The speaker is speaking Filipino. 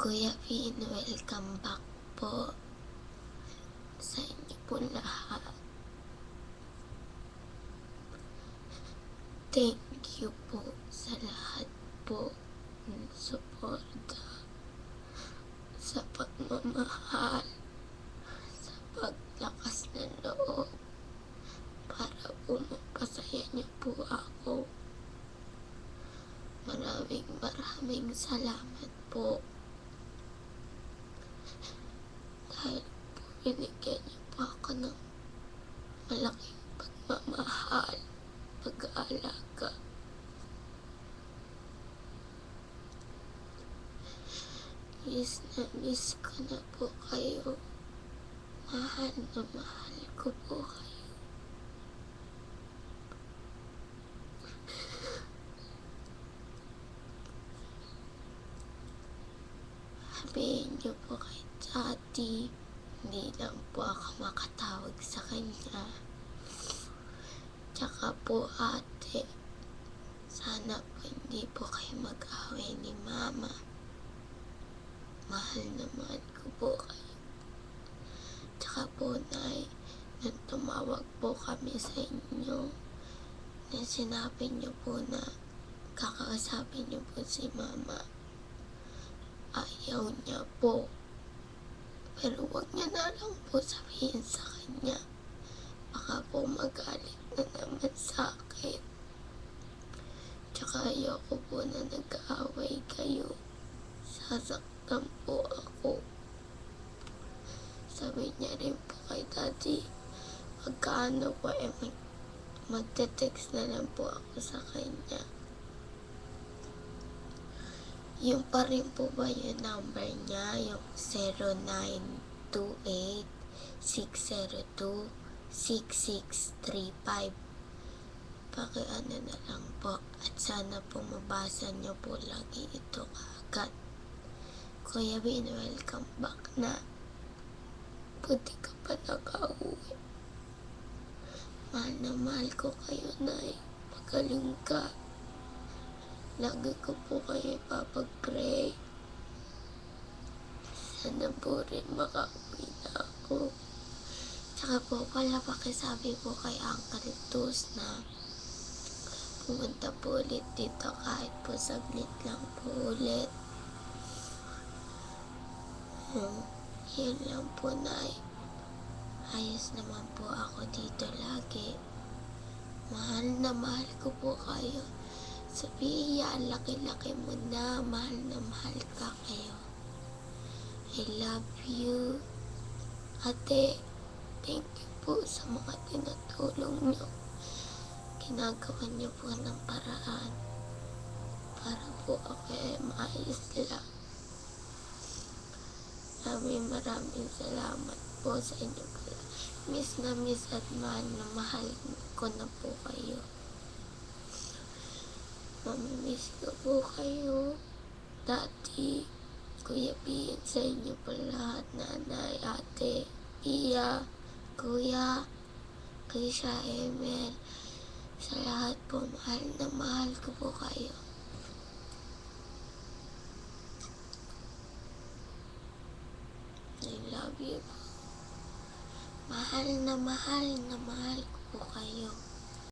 Kuya Vin, welcome back po sa inyo po lahat. Thank you po sa lahat po ng suporta, sa pagmamahal, sa paglakas ng loob para po mapasaya niyo po ako. Maraming salamat po. Dahil po binigyan niyo po ako ng malaking pagmamahal, pag-aalaga. Miss na miss ko na po kayo. Mahal na mahal ko po kayo. Sabihin niyo po kay Daddy, hindi lang po ako makatawag sa kanya. Tsaka po ate, sana po hindi po kayo mag-away ni Mama. Mahal na mahal ko po kayo. Tsaka po Nay, nung tumawag po kami sa inyo, na sinabi niyo po na kakausapin niyo po si Mama, ayaw niya po. Pero wag niya na lang po sabihin sa kanya. Baka po magalit na naman sa akin. Tsaka ayoko po na nag-aaway kayo. Sasaktan po ako. Sabi niya rin po kay Daddy, magkaano po magte-text na lang po ako sa kanya. Yung pa rin po ba yung number niya? Yung 0928-602-6635. Pakiano na lang po. At sana po mabasa niyo po lagi ito agad. Kuya Vin, welcome back na. Buti ka pa nakauwi. Mahal na mahal ko kayo, Nay. Magaling ka. Lagi ko po kayo ipapag-pray. Sana po rin makauwi na ako. Tsaka po pala pakisabi po kay Uncle Tus na pumunta po ulit dito kahit po saglit lang po ulit. Yun lang po, Nay. Ayos naman po ako dito lagi. Mahal na mahal ko po kayo. Sophia, laki-laki mo na. Mahal na mahal ka kayo. I love you. Ate, thank you po sa mga tinutulong nyo. Ginagawa nyo po ng paraan para po ako maayos lang. Maraming salamat po sa inyo pala. Miss na miss at mahal ko na po kayo. Mamimiss ko po kayo. Daddy, Kuya Vin, sa inyo po lahat. Nanay, ate, Pia, Kuya, Krisha, Emel. Sa lahat po, mahal na mahal ko po kayo. I love you. Mahal na mahal ko po kayo.